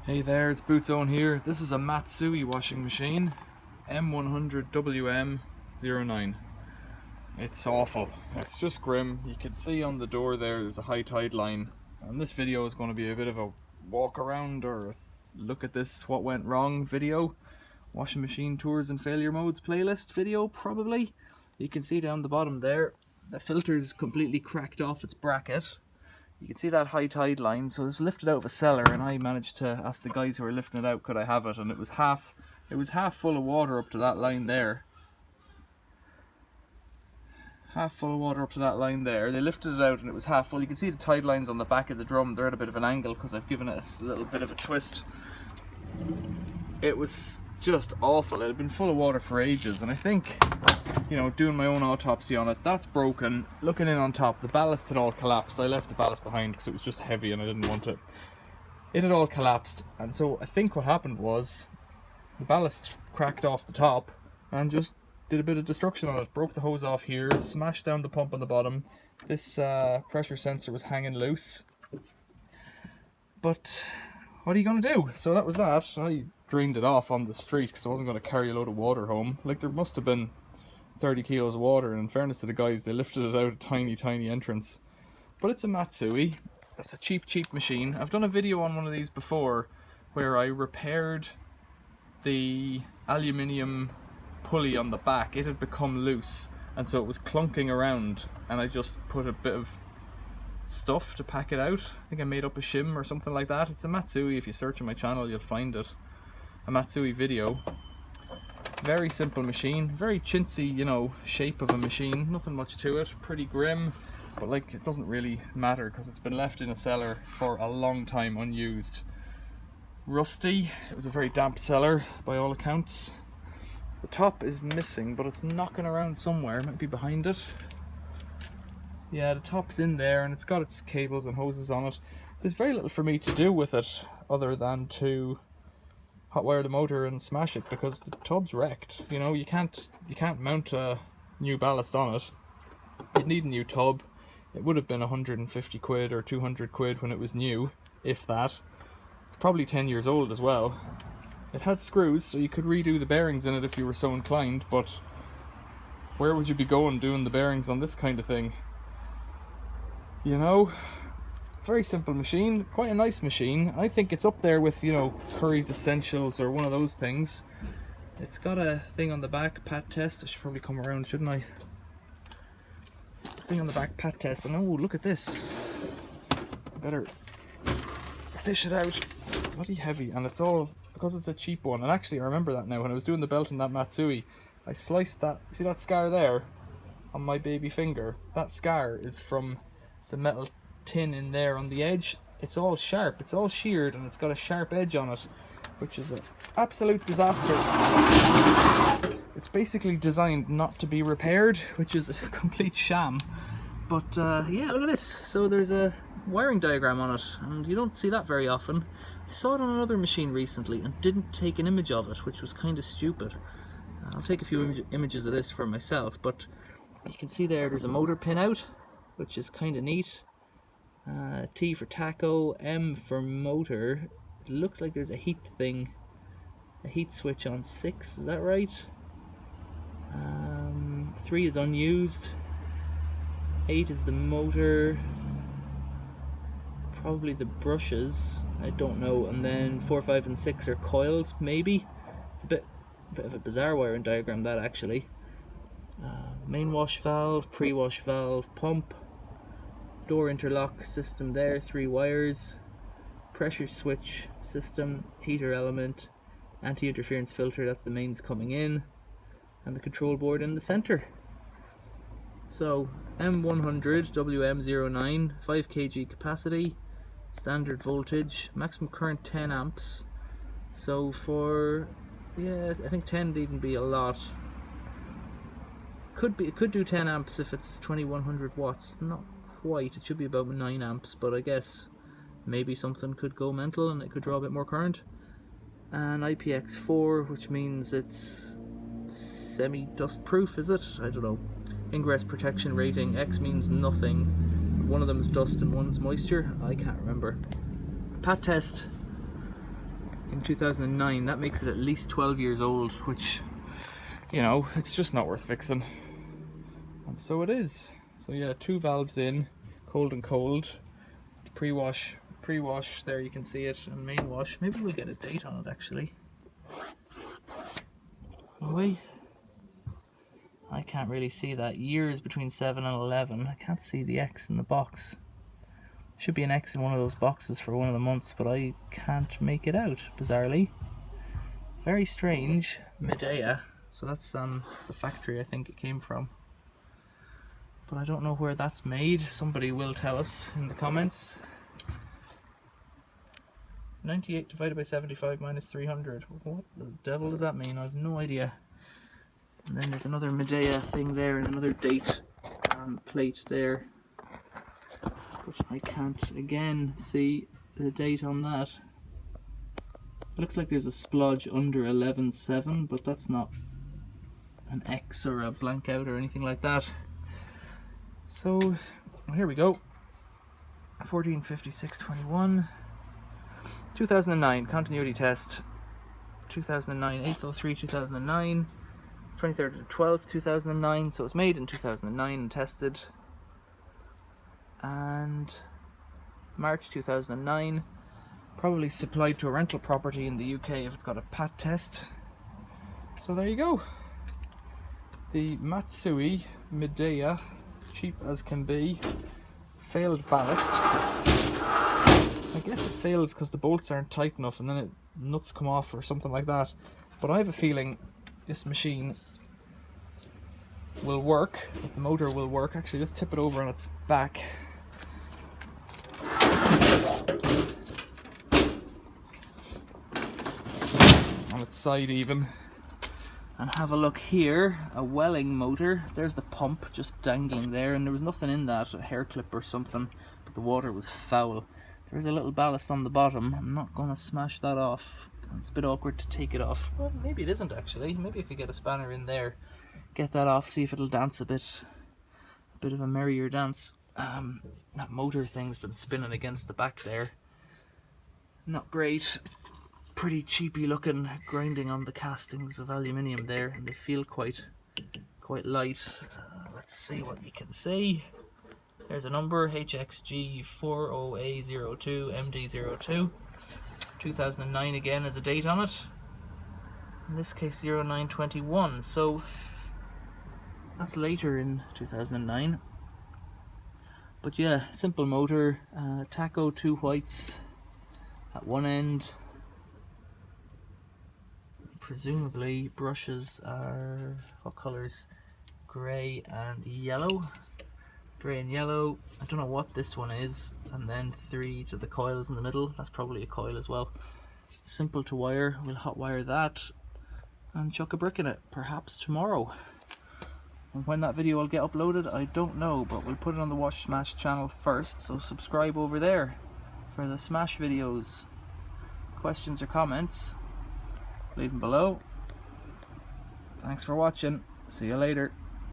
Hey there, it's Bootzone here. This is a Matsui washing machine, M100WM09. It's awful. It's just grim. You can see on the door there's a high tide line, and this video is going to be a bit of a walk around or a look at this what went wrong video. Washing machine tours and failure modes playlist video probably. You can see down the bottom there, the filter's completely cracked off its bracket. You can see that high tide line, so it was lifted out of a cellar, and I managed to ask the guys who were lifting it out could I have it, and it was half full of water up to that line there. Half full of water up to that line there. They lifted it out and it was half full. You can see the tide lines on the back of the drum. They're at a bit of an angle because I've given it a little bit of a twist. It was just awful. It had been full of water for ages, and I think, you know, doing my own autopsy on it, that's broken. Looking in on top, the ballast had all collapsed. I left the ballast behind because it was just heavy and I didn't want it. It had all collapsed, and so I think what happened was the ballast cracked off the top and just did a bit of destruction on it. Broke the hose off here, smashed down the pump on the bottom. This pressure sensor was hanging loose. But what are you going to do? So that was that. I drained it off on the street because I wasn't going to carry a load of water home. Like, there must have been 30 kilos of water, and in fairness to the guys, they lifted it out a tiny entrance. But it's a Matsui. That's a cheap machine. I've done a video on one of these before where I repaired the aluminium pulley on the back. It had become loose, and so it was clunking around, and I just put a bit of stuff to pack it out. I think I made up a shim or something like that. It's a Matsui. If you search on my channel you'll find it. A Matsui video. Very simple machine, very chintzy, you know, shape of a machine, nothing much to it, pretty grim, but like, it doesn't really matter because it's been left in a cellar for a long time unused. Rusty, it was a very damp cellar by all accounts. The top is missing, but it's knocking around somewhere, it might be behind it. Yeah, the top's in there and it's got its cables and hoses on it. There's very little for me to do with it other than to hotwire the motor and smash it because the tub's wrecked. You know, you can't mount a new ballast on it. You'd need a new tub. It would have been 150 quid or 200 quid when it was new, if that. It's probably 10 years old as well. It had screws, so you could redo the bearings in it if you were so inclined, but where would you be going doing the bearings on this kind of thing? You know? Very simple machine, quite a nice machine. I think it's up there with, you know, Curry's Essentials or one of those things. It's got a thing on the back, pat test. I should probably come around, shouldn't I? Thing on the back, pat test. And oh, look at this. I better fish it out. It's bloody heavy, and it's all because it's a cheap one. And actually, I remember that now. When I was doing the belt on that Matsui, I sliced that. See that scar there on my baby finger? That scar is from the metal tin in there on the edge. It's all sharp, it's all sheared, and it's got a sharp edge on it, which is an absolute disaster. It's basically designed not to be repaired, which is a complete sham. But yeah, look at this. So there's a wiring diagram on it, and you don't see that very often. I saw it on another machine recently and didn't take an image of it, which was kind of stupid. I'll take a few images of this for myself, but you can see there's a motor pin out, which is kind of neat. T for tacho, M for motor. It looks like there's a heat thing, a heat switch on 6, is that right? 3 is unused, 8 is the motor, probably the brushes, I don't know, and then 4, 5 and 6 are coils, maybe. It's a bit of a bizarre wiring diagram, that actually. Main wash valve, pre-wash valve, pump, door interlock system there, 3 wires, pressure switch system, heater element, anti-interference filter, that's the mains coming in, and the control board in the center. So M100WM09, 5 kg capacity, standard voltage, maximum current 10 amps. So for, yeah, I think 10 would even be a lot. It could do 10 amps if it's 2100 watts. Not quite, it should be about 9 amps, but I guess maybe something could go mental and it could draw a bit more current. And IPX4, which means it's semi-dust proof, is it? I don't know. Ingress protection rating, X means nothing. One of them is dust and one's moisture. I can't remember. Pat test. in 2009. That makes it at least 12 years old, which, you know, it's just not worth fixing. And so it is. So yeah, 2 valves in, cold and cold. Pre-wash there, you can see it, and main wash. Maybe we'll get a date on it actually. Will we? I can't really see that. Years between 7 and 11. I can't see the X in the box. Should be an X in one of those boxes for one of the months, but I can't make it out, bizarrely. Very strange. Medea. So that's the factory I think it came from. But I don't know where that's made. Somebody will tell us in the comments. 98 divided by 75 minus 300. What the devil does that mean? I have no idea. And then there's another Medea thing there and another date plate there. But I can't again see the date on that. It looks like there's a splodge under 11.7, but that's not an X or a blank out or anything like that. So well, here we go. 145621. 2009 continuity test. 2009 803 2009. 23rd of 12th 2009. So it's made in 2009 and tested. And March 2009, probably supplied to a rental property in the UK if it's got a PAT test. So there you go. The Matsui Medea, cheap as can be, failed ballast. I guess it fails because the bolts aren't tight enough and then nuts come off or something like that. But I have a feeling this machine will work, the motor will work. Actually, let's tip it over on its back. On its side even, and have a look here. A Welling motor. There's the pump just dangling there, and there was nothing in that, a hair clip or something, but the water was foul. There's a little ballast on the bottom. I'm not going to smash that off. It's a bit awkward to take it off. Well, maybe it isn't actually. Maybe I could get a spanner in there, get that off, see if it'll dance a bit of a merrier dance. That motor thing's been spinning against the back there. Not great. Pretty cheapy looking grinding on the castings of aluminium there, and they feel quite light. Let's see what we can see. There's a number, HXG40A02 MD02. 2009 again as a date on it. In this case 0921, so that's later in 2009. But yeah, simple motor, tacho 2 whites at one end. Presumably brushes are, what colours? Grey and yellow. Grey and yellow. I don't know what this one is. And then 3 to the coils in the middle. That's probably a coil as well. Simple to wire. We'll hot wire that and chuck a brick in it, perhaps tomorrow. And when that video will get uploaded, I don't know, but we'll put it on the Watch Smash channel first, so subscribe over there for the Smash videos. Questions or comments, leave them below. Thanks for watching. See you later.